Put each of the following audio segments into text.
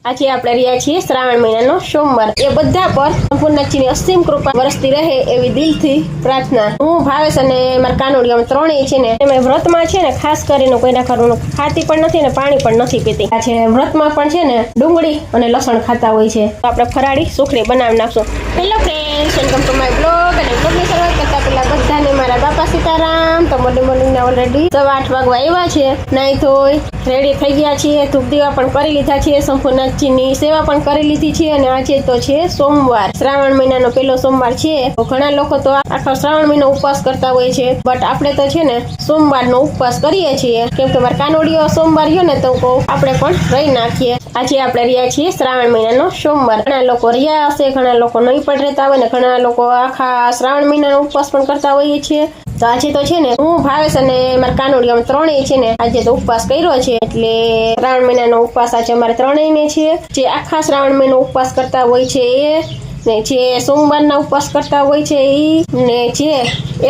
આજે આપણે રહ્યા છીએ શ્રાવણ મહિનાનો સોમવાર। એ બધા પર સંપૂર્ણજીની અસીમ કૃપા વરસતી રહે એવી દિલથી પ્રાર્થના। હું ભાવેશ અને મારા કાનુડી અમે ત્રણેય છે ને એમાં વ્રતમાં છે ને ખાસ કરીને કોઈના ઘરનું ખાતી પણ નથી ને પાણી પણ નથી પીતી। આ છે વ્રતમાં પણ છે ને ડુંગળી અને લસણ ખાતા હોય છે। તો આપણે ફરાળી સુખડી બનાવી નાખશું। Hello friends, welcome to my blog. અને બ્લોગની શરૂઆત કરતા પહેલા બધાને મારા બાપા સીતારામ। તો મોર્નિંગના ઓલરેડી 8:15 વાગવા આવ્યા છે। નાઈ ધોઈ રેડી થઈ ગયા છીએ, ધૂપ દીવા પણ કરી લીધા છે, સંપૂર્ણજીની સેવા પણ કરી લીધી છે। અને આજે તો છે સોમવાર, શ્રાવણ મહિનાનો પહેલો સોમવાર છે। તો ઘણા લોકો તો આખો શ્રાવણ મહિનો ઉપવાસ કરતા હોય છે, બટ આપણે તો છે ને સોમવારનો ઉપવાસ કરીએ છીએ, કેમ કે મારા કાનોડીઓ સોમવાર ગયો ને તો આપણે પણ રહી નાખીએ। આજે આપણે રહ્યા છીએ શ્રાવણ મહિનાનો સોમવાર। ઘણા લોકો રહ્યા હશે, ઘણા લોકો નહીં પણ રહેતા હોય ને ઘણા લોકો આખા શ્રાવણ મહિનાનો ઉપવાસ પણ કરતા હોઈએ છીએ। તો આજે તો છે ને હું ભાવેશ અને મારા કાનુડી અમે ત્રણેય છે ને આજે તો ઉપવાસ કર્યો છે, એટલે શ્રાવણ મહિનાનો ઉપવાસ આજે અમારે ત્રણેયને છે। જે આખા શ્રાવણ મહિનો ઉપવાસ કરતા હોય છે એ, ને જે સોમવારના ઉપવાસ કરતા હોય છે એ, ને જે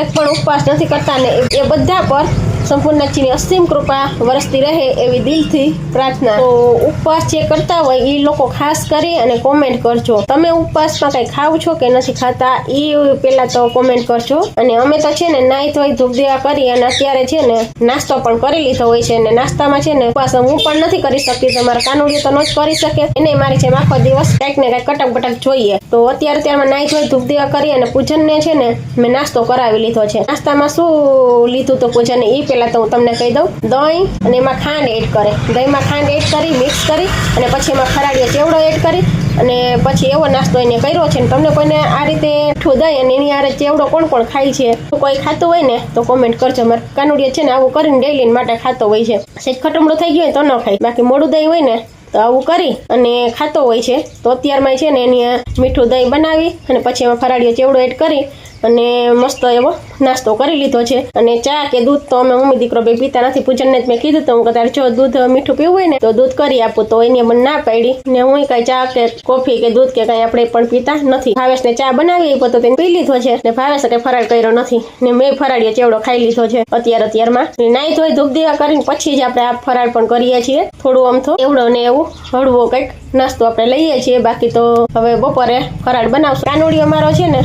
એક પણ ઉપવાસ નથી કરતા ને એ બધા પર સંપૂર્ણજીની અસીમ કૃપા વરસતી રહે એવી દિલથી પ્રાર્થના। તો ઉપવાસ જે કરતા હોય એ લોકો ખાસ કરી અને કોમેન્ટ કરજો, તમે ઉપવાસમાં કઈ ખાવ છો કે નથી ખાતા એ પેલા તો કોમેન્ટ કરજો। અને અમે તો છે ને નાઈ ધોઈ ધૂપ દીવા કરી અને અત્યારે છે ને નાસ્તો પણ કરી લીધો હોય છે, અને નાસ્તામાં છે ને ઉપવાસ હું પણ નથી કરી શકતી, તો મારા કાનુડી તો ન જ કરી શકે, એને મારી જેમ આખો દિવસ કંઈક ને કંઈક કટક બટક જોઈએ। તો અત્યારમાં નાઈ ધોઈ ધૂપ દીવા કરી અને પૂજનને છે ને મેં નાસ્તો કરાવી લીધો છે। નાસ્તામાં શું લીધું તો પૂજન એ પેલા તો હું તમને કહી દઉં, દહીં અને એમાં ખાંડ એડ કરે, દહીંમાં ખાંડ એડ કરી મિક્સ કરી અને પછી એમાં ફરાળીયો ચેવડો એડ કરી અને પછી એવો નાસ્તો એને કર્યો છે। ને તમને કોઈને આ રીતે મીઠું દહીં અને એની આરે ચેવડો કોણ કોણ ખાય છે, કોઈ ખાતું હોય ને તો કોમેન્ટ કરજો। મારે કાનુડીએ છે ને આવું કરીને ડેલી માટે ખાતો હોય છે, સેજ ખટમડું થઈ ગયું હોય તો ન ખાય, બાકી મોડું દહીં હોય ને તો આવું કરી અને ખાતો હોય છે। તો અત્યારમાં છે ને એની મીઠું દહીં બનાવી અને પછી એમાં ફરાળીયો ચેવડો એડ કરી અને મસ્ત એવો નાસ્તો કરી લીધો છે। અને ચા કે દૂધ તો અમે મમ્મી દીકરો બે પીતા નથી, પૂજનને જ મેં કીધું તો હું કદાચ જો દૂધ મીઠું પીવું હોય ને તો દૂધ કરી આપું, તો એને મને ના પાડી ને હું કઈ ચા કે કોફી કે દૂધ કે કઈ આપણે પણ પીતા નથી। ભાવેશને ચા બનાવી આપ્યો તો તેને પી લીધો છે, ને ભાવેશે કઈ ફરાળ કર્યો નથી, ને મેં ફરાળીયો ચેવડો ખાઈ લીધો છે અત્યારમાં। નાઈ ધોઈ ધૂપ દીવા કરીને પછી જ આપણે આ ફરાળ પણ કરીએ છીએ, થોડું આમ તો એવડો ને એવું હળવો કંઈક નાસ્તો આપણે લઈએ છીએ। બાકી તો હવે બપોરે ફરાળ બનાવશું। કાનુડી અમારો છે ને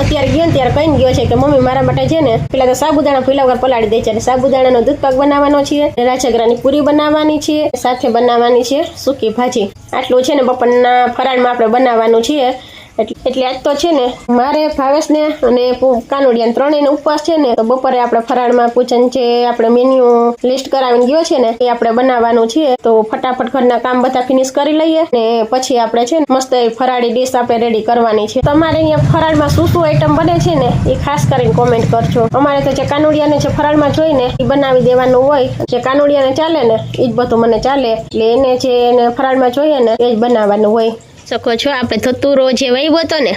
અત્યારે ગયો ને ત્યારે કઈ ગયો છે કે મમ્મી મારા માટે છે ને પેલા તો સાબુદાણા પીલા વગર પલાળી દે છે, સાબુદાણાનો દૂધ પાક બનાવવાનો છે, રાજગરાની પૂરી બનાવવાની છે, સાથે બનાવવાની છે સૂકી ભાજી। આટલું છે ને બપોરના ફરાળમાં આપણે બનાવવાનું છે। એટલે આજ તો છે ને મારે ભાવેશને અને કાનુડિયાને ત્રણેયનો ઉપવાસ છે ને, તો બપોરે આપણે ફરાળમાં પૂજન જે આપણે મેન્યુ લિસ્ટ કરાવીને ગયો છે ને એ આપણે બનાવવાનું છે। તો ફટાફટ ઘરના કામ બધા ફિનિશ કરી લઈએ ને પછી આપણે છે ને મસ્ત ફરાળી ડીશ આપણે રેડી કરવાની છે। તમારે અહીંયા ફરાળમાં શું શું આઈટમ બને છે ને એ ખાસ કરીને કોમેન્ટ કરજો। અમારે તો જે કાનુડિયાને જે ફરાળમાં જોઈને એ બનાવી દેવાનું હોય, જે કાનુડિયાને ચાલે ને એ જ બધું મને ચાલે, એટલે એને જે ફરાળમાં જોઈએ ને એ જ બનાવવાનું હોય। શકો છો આપણે ધતુરો જે વાવ્યો હતો ને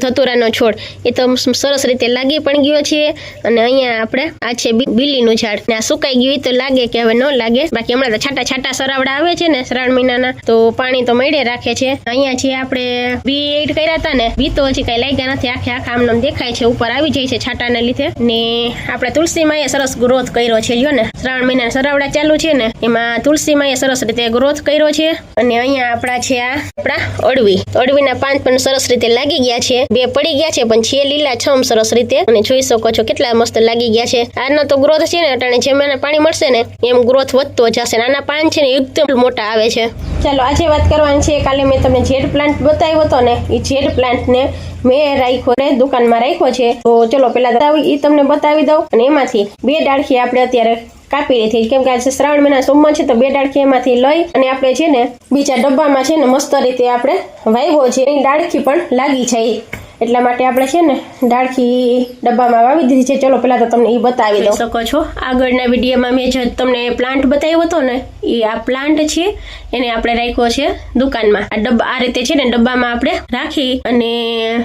ધતુરાનો છોડ એ તો સરસ રીતે લાગી પણ ગયો છે। અને અહીંયા આપણે આ છે બીલીનું ઝાડ, ને આ સુકાઈ ગયું તો લાગે કે હવે ન લાગે, બાકી હમણાં તો છાટા છાટા સરાવડા આવે છે ને શ્રાવણ મહિનાના, તો પાણી તો મળે રાખે છે। અહીંયા જે આપણે બી એડ કર્યા હતા ને બી તો હજી કઈ લાગ્યા નથી, આખા આમ દેખાય છે, ઉપર આવી જાય છે છાટાના લીધે। ને આપણે તુલસીમાં સરસ ગ્રોથ કર્યો છે, લ્યો ને શ્રાવણ મહિનાના સરાવડા ચાલુ છે ને એમાં તુલસીમાં સરસ રીતે ગ્રોથ કર્યો છે। અને અહીંયા આપણા છે આ આપણા અળવીના પાન પણ સરસ રીતે લાગી ગયા છે, બે પડી ગયા છે પણ છે લીલા છમ સરસ રીતે, અને જોઈ શકો છો કેટલા મસ્ત લાગી ગયા છે। આનો તો ગ્રોથ છે ને અટાણે જેમ એને પાણી મળશે ને એમ ગ્રોથ વધતો જશે, આના પાન છે ને એકદમ મોટા આવે છે। ચાલો આજે વાત કરવાની છે, કાલે મેં તમને જેડ પ્લાન્ટ બતાવ્યો હતો ને એ જેડ પ્લાન્ટને મેં રાખ્યો ને દુકાનમાં રાખ્યો છે। તો ચલો પેલા એ તમને બતાવી દઉં, અને એમાંથી 2 ડાળખી આપણે અત્યારે કાપી લીધી, કેમ કે આજે શ્રાવણ મહિના સોમવાર છે તો 2 ડાળખી એમાંથી લઈ અને આપણે છે ને બીજા ડબ્બામાં છે ને મસ્ત રીતે આપણે વાવ્યો છે, એની ડાળખી પણ લાગી જાય એટલા માટે આપણે છે ને ડાળખી ડબ્બામાં વાવી દીધી છે। ચલો પેલા તો તમને એ બતાવી દઉં। શકો છો આગળના વિડીયોમાં મેં જે તમને પ્લાન્ટ બતાવ્યો હતો ને એ આ પ્લાન્ટ છે, એને આપણે રાખ્યો છે દુકાનમાં। આ ડબ્બા આ રીતે છે ને ડબ્બામાં આપણે રાખી અને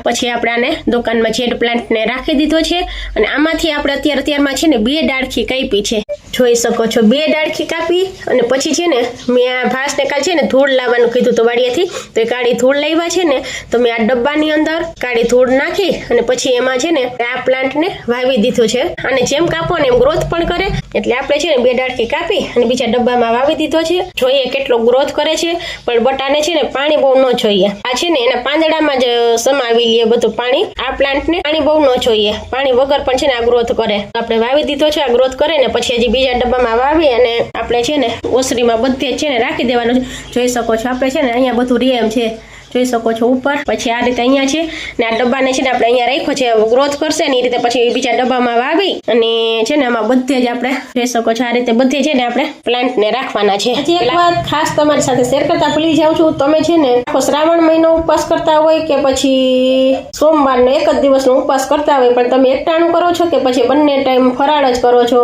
પછી આપણે આને દુકાનમાં જેડ પ્લાન્ટને રાખી દીધો છે। અને આમાંથી આપણે અત્યારમાં છે ને 2 ડાળખી કાપી છે, જોઈ શકો છો 2 ડાળખી કાપી, અને પછી છે ને મેં આ ભાસને કાલ છે ને ધૂળ લાવવાનું કીધું તો વાડીએથી, તો એ કાળી ધૂળ લાવ્યા છે ને તો મેં આ ડબ્બાની અંદર કાળી ધૂળ નાખી અને પછી એમાં છે ને આ પ્લાન્ટને વાવી દીધું છે। અને જેમ કાપો ને એમ ગ્રોથ પણ કરે, એટલે આપણે છે ને 2 ડાળખી કાપી અને બીજા ડબ્બામાં વાવી દીધો છે। જોઈએ કેટલો ગ્રોથ ગ્રોથ કરે છે, પણ બટાને છે ને પાણી બહુ ન જોઈએ. આ છે ને એના પાંદડામાં જ સમાવી લે બધું પાણી. આ પ્લાન્ટને પાણી બહુ ન જોઈએ, પાણી વગર પણ છે ને આ ગ્રોથ કરે. આપણે વાવી દીધો છે, આ ગ્રોથ કરે ને પછી હજી બીજા ડબ્બામાં વાવી અને આપણે છે ને ઓસરીમાં બધે છે ને રાખી દેવાનું છે. જોઈ શકો છો આપણે છે ને અહીંયા બધું રેમ છે, જોઈ શકો છો ઉપર. પછી આ રીતે અહીંયા છે ને આ ડબ્બાને છે ને આપણે અહીંયા રાખ્યો છે, ગ્રોથ કરશે ને એ રીતે પછી બીજા ડબ્બામાં વાવી અને છે ને આમાં બધે જ આપણે જોઈ શકો છો આ રીતે બધે છે ને આપણે પ્લાન્ટને રાખવાના છે. હજી એક વાત ખાસ તમારી સાથે શેર કરતા ભૂલી જાઉં છું, તમે છે ને આખો શ્રાવણ મહિનો ઉપવાસ કરતા હોય કે પછી સોમવારનો એક જ દિવસનો ઉપવાસ કરતા હોય, પણ તમે એકટાણું કરો છો કે પછી બંને ટાઈમ ફરાળ જ કરો છો,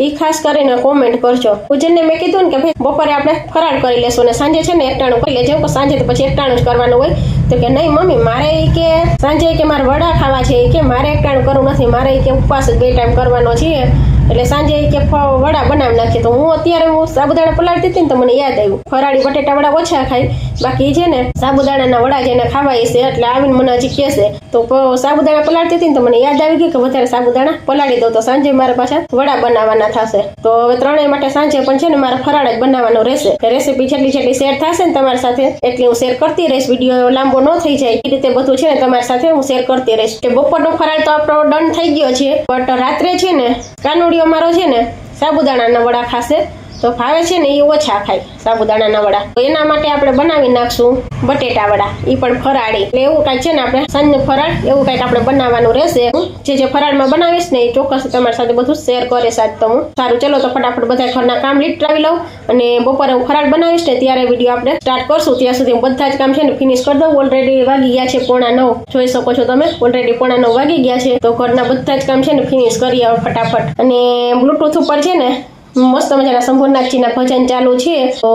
એ ખાસ કરીને કોમેન્ટ કરજો. પૂજનને મેં કીધું ને કે ભાઈ બપોરે આપણે ફરાળ કરી લેશું ને સાંજે છે ને એકટાણું કરી લેજો, કે સાંજે તો પછી એકટાણું જ કરવાનું હોય. તો કે નહીં મમ્મી, મારે કે સાંજે કે મારે વડા ખાવા છે, કે મારે એકટાણું કરવું નથી, મારે કે ઉપવાસ જ 2 ટાઈમ કરવાનો છે, એટલે સાંજે કે વડા બનાવી નાખીએ. તો હું અત્યારે સાબુદાણા પલાળતી હતી ને તો મને યાદ આવ્યું, ફરાળી બટેટા વડા ઓછા ખાય, બાકી છે ને સાબુદાણાના વડા જેને ખાવા છે, એટલે આવીને મને હજી કહેશે. તો સાબુદાણા પલાળતી હતી ને તો મને યાદ આવી ગયું કે વધારે સાબુદાણા પલાળી દઉં તો સાંજે મારા પાછા વડા બનાવવાના થશે. તો હવે ત્રણેય માટે સાંજે પણ છે ને મારે ફરાળ જ બનાવવાનો રહેશે. રેસીપી જેટલી શેર થશે ને તમારી સાથે એટલી હું શેર કરતી રહીશ, વિડીયો લાંબો ન થઈ જાય એ રીતે બધું છે ને તમારી સાથે હું શેર કરતી રહીશ. કે બપોરનો ફરાળ તો આપણો ડન થઈ ગયો છે, બટ રાત્રે છે ને કાનુડીઓ મારો છે ને સાબુદાણાના વડા ખાશે, તો ભાવે છે ને એ ઓછા ખાય સાબુદાણાના વડા. તો એના માટે આપણે બનાવી નાખશું બટેટા વડા, એ પણ ફરાળી. એટલે એવું કાંઈક છે ને આપણે સાંજનું ફરાળ એવું કાંઈક આપણે બનાવવાનું રહેશે. જે ફરાળમાં બનાવીશ ને એ ચોક્કસ તમારી સાથે બધું શેર કરીશ આજ તો હું. સારું, ચલો તો ફટાફટ બધા ઘરના કામ લીટાવી લઉં અને બપોરે હું ફરાળ બનાવીશ ને ત્યારે વિડીયો આપણે સ્ટાર્ટ કરશું. ત્યાં સુધી હું બધા જ કામ છે ને ફિનિશ કરી દઉં. ઓલરેડી વાગી ગયા છે 9:15, જોઈ શકો છો તમે, ઓલરેડી 9:15 વાગી ગયા છે. તો ઘરના બધા જ કામ છે ને ફિનિશ કરી આવો ફટાફટ. અને બ્લુટૂથ ઉપર છે ને મસ્ત મજાના શંભુનાથજીના ભજન ચાલુ છે, તો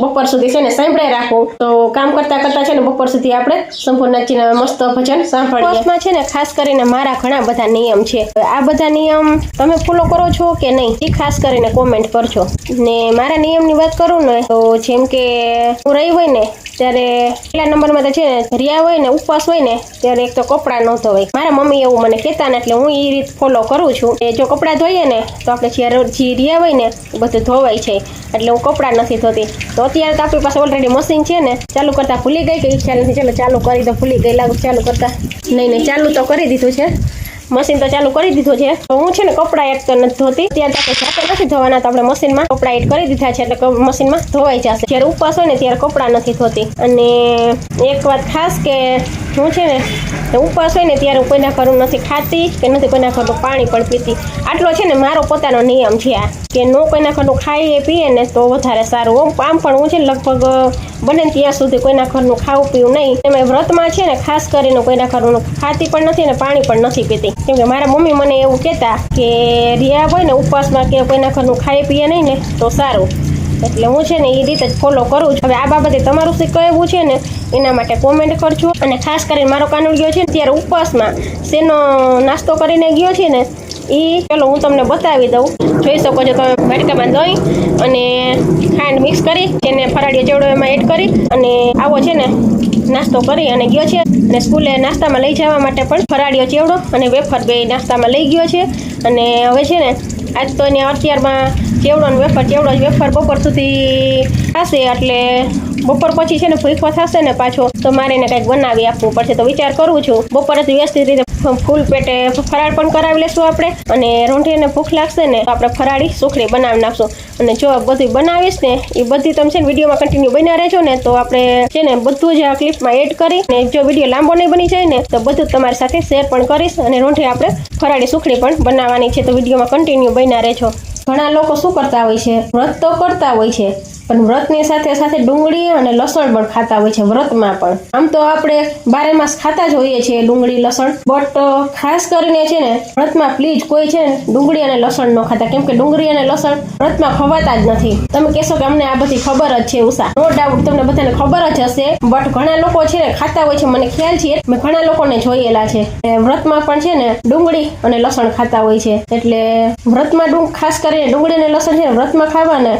બપોર સુધી છે ને સાંભળે રાખવું. તો કામ કરતા કરતા છે ને બપોર સુધી આપણે શંભુનાથજીના મસ્ત ભજન સાંભળીએ. ઉપવાસમાં છે ને ખાસ કરીને મારા ઘણા બધા નિયમ છે. આ બધા નિયમ તમે ફોલો કરો છો કે નહીં એ ખાસ કરીને કોમેન્ટ કરજો. ને મારા નિયમની વાત કરું ને તો જેમ કે હું રહી હોય ને ત્યારે પહેલા નંબરમાં તો છે ને રિયા હોય ને ઉપવાસ હોય ને ત્યારે એક તો કપડાં ન ધોવાય. મારા મમ્મી એવું મને કહેતા ને એટલે હું એ રીત ફોલો કરું છું. જો કપડાં ધોઈએ ને તો આપણે જે રિયા હોય ને એ બધું ધોવાય છે, એટલે હું કપડાં નથી ધોતી. તો અત્યારે તો આપણી પાસે ઓલરેડી મશીન છે ને, ચાલુ કરતા ભૂલી ગઈ કે એ ખ્યાલ નથી. ચાલો ચાલુ કરી તો ભૂલી ગઈ લાગુ ચાલુ કરતા. નહીં ચાલુ તો કરી દીધું છે, મશીન તો ચાલુ કરી દીધું છે. તો હું છે ને કપડાં એડ તો નથી ધોતી. ત્યારે આપણે જાતે નથી ધોવાના, તો આપણે મશીનમાં કપડાં એડ કરી દીધા છે એટલે મશીનમાં ધોવાઈ જશે. જ્યારે ઉપવાસ હોય ને ત્યારે કપડાં નથી ધોતી. અને એક વાત ખાસ કે હું છે ને ઉપવાસ હોય ને ત્યારે હું કોઈના ઘરનું નથી ખાતી કે નથી કોઈના ઘરનું પાણી પણ પીતી. આટલો છે ને મારો પોતાનો નિયમ છે આ, કે નો કોઈના ઘરનું ખાઈએ પીએ ને તો વધારે સારું. આમ પણ હું છે ને લગભગ બને ત્યાં સુધી કોઈના ઘરનું ખાવું પીવું નહીં. એમાં વ્રતમાં છે ને ખાસ કરીને કોઈના ઘરનું ખાતી પણ નથી અને પાણી પણ નથી પીતી. કેમ કે મારા મમ્મી મને એવું કહેતા કે રિયા હોય ને ઉપવાસમાં કે કોઈના ઘરનું ખાઈ પીએ નહીં ને તો સારું. એટલે હું છે ને એ રીતે જ ફોલો કરું છું. હવે આ બાબતે તમારું શું કહેવું છે ને એના માટે કોમેન્ટ કરજો. અને ખાસ કરીને મારો કાનુડિયો છે ને ત્યારે ઉપવાસમાં શેનો નાસ્તો કરીને ગયો છે ને એ ચલો હું તમને બતાવી દઉં. જોઈ શકો છો તમે, વાટકામાં દહીં અને ખાંડ મિક્સ કરી તેને ફરાળીયો ચેવડો એમાં એડ કરી અને આવો છે ને નાસ્તો કરી અને ગયો છે. અને સ્કૂલે નાસ્તામાં લઈ જવા માટે પણ ફરાળીયો ચેવડો અને વેફર 2 નાસ્તામાં લઈ ગયો છે. અને હવે છે ને આજ તો એને અત્યારમાં ચેવડો ને વેફર, ચેવડો જ વેફર બપોર સુધી થશે. એટલે બપોર પછી છે ને ભૂખો થશે ને પાછો તો મારે એને કંઈક બનાવી આપવું પડશે. તો વિચાર કરું છું બપોરેથી વ્યવસ્થિત રીતે ફૂલ પેટે ફરાળ પણ કરાવી લેશું આપણે. અને રોંઢીને ભૂખ લાગશે ને તો આપણે ફરાળી સુખડી બનાવી નાખશું. અને જો બધું બનાવીશ ને એ બધી તમે છે ને વિડીયોમાં કન્ટિન્યુ બન્યા રહેજો ને તો આપણે છે ને બધું જ આ ક્લિપમાં એડ કરી ને જો વિડીયો લાંબો નહીં બની જાય ને તો બધું તમારી સાથે શેર પણ કરીશ. અને રોંઢી આપણે ફરાળી સુખડી પણ બનાવવાની છે, તો વિડીયોમાં કન્ટિન્યુ બન્યા રહેજો. ઘણા લોકો શું કરતા હોય છે, વ્રત તો કરતા હોય છે પણ વ્રતની સાથે સાથે ડુંગળી અને લસણ પણ ખાતા હોય છે વ્રતમાં પણ. આમ તો આપણે 12 માસ ખાતા જ હોઈએ છીએ ડુંગળી લસણ, બટ ખાસ કરીને છે ને વ્રતમાં પ્લીઝ કોઈ છે ને ડુંગળી અને લસણ ન ખાતા. કેમ કે ડુંગળી અને લસણ વ્રતમાં ખવાતા જ નથી. તમે કહેશો કે અમને આ બધી ખબર જ છે ઉષા, નો ડાઉટ તમને બધાને ખબર જ હશે, બટ ઘણા લોકો છે ને ખાતા હોય છે. મને ખ્યાલ છે, મેં ઘણા લોકોને જોયેલા છે વ્રતમાં પણ છે ને ડુંગળી અને લસણ ખાતા હોય છે. એટલે વ્રતમાં ખાસ કરીને ડુંગળી અને લસણ છે ને વ્રતમાં ખાવાને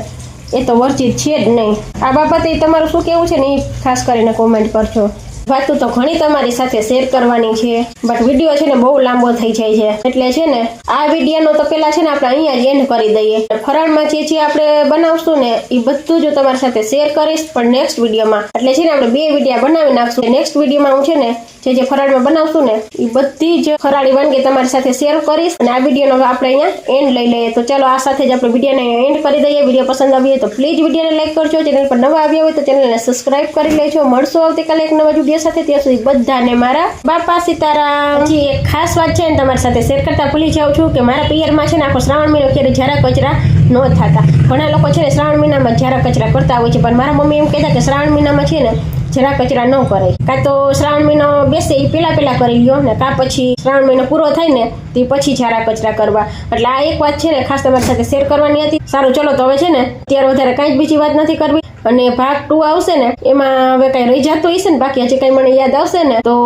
એ તો વર્જિત છે જ નહીં. આ બાબતે તમારું શું કહેવું છે ને એ ખાસ કરીને કોમેન્ટ કરજો. વાતો તો ઘણી તમારી સાથે શેર કરવાની છે, બટ વિડીયો છે ને બહુ લાંબો થઈ જાય છે, એટલે છે ને આ વિડીયોનો તો પેલા છે ને આપણે અહીંયા જ એન્ડ કરી દઈએ. ફરાળમાં જે આપણે બનાવશું ને એ બધું જ તમારી સાથે શેર કરીશ, પણ નેક્સ્ટ વિડીયોમાં. એટલે છે ને આપણે 2 વિડીયો બનાવી નાખશું. નેક્સ્ટ વિડીયોમાં હું છે ને જે ફરાળમાં બનાવશું ને એ બધી જ ફરાળી વાનગી તમારી સાથે શેર કરીશ, અને આ વિડીયોનો આપણે અહીંયા એન્ડ લઈ લઈએ. તો ચાલો આ સાથે જ આપણે વિડીયોને એન્ડ કરી દઈએ. વિડીયો પસંદ આવી હોય તો પ્લીઝ વિડીયોને લાઈક કરજો. ચેનલ પર નવા આવ્યા હોય તો ચેનલને સબસ્ક્રાઇબ કરી લેજો. મળશું આવતીકાલે એક નવા વિડીયો સાથે. ત્યાં સુધી બધાને મારા બાપા સીતારામ. હજી એક ખાસ વાત છે ને તમારી સાથે શેર કરતા ભૂલી જાઉં છું કે મારા પિયરમાં છે ને આખો શ્રાવણ મહિનો ક્યારે ઝારા કચરા ન થતા. ઘણા લોકો છે ને શ્રાવણ મહિનામાં ઝારા કચરા કરતા હોય છે, પણ મારા મમ્મી એમ કહેતા કે શ્રાવણ મહિનામાં છે ને જરા કચરા ન કરાય. કાં તો શ્રાવણ મહિનો બેસે એ પેલા કરી લ્યો ને, કાં પછી શ્રાવણ મહિનો પૂરો થાય ને તે પછી ઝારા કચરા કરવા. એટલે આ એક વાત છે ને ખાસ તમારી સાથે શેર કરવાની હતી. સારું ચલો તો હવે છે ને ત્યારે વધારે કાંઈ જ બીજી વાત નથી કરવી, અને ભાગ 2 આવશે ને એમાં હવે કઈ રહી જતું હશે ને, બાકી હજી કઈ મને યાદ આવશે ને તો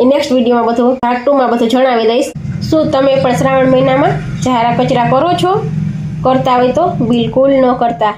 એ નેક્સ્ટ વિડીયોમાં બધું ભાગ 2 માં બધું જણાવી દઈશ. શું તમે પણ શ્રાવણ મહિનામાં ઝારા કચરા કરો છો? કરતા હોય તો બિલકુલ ન કરતા.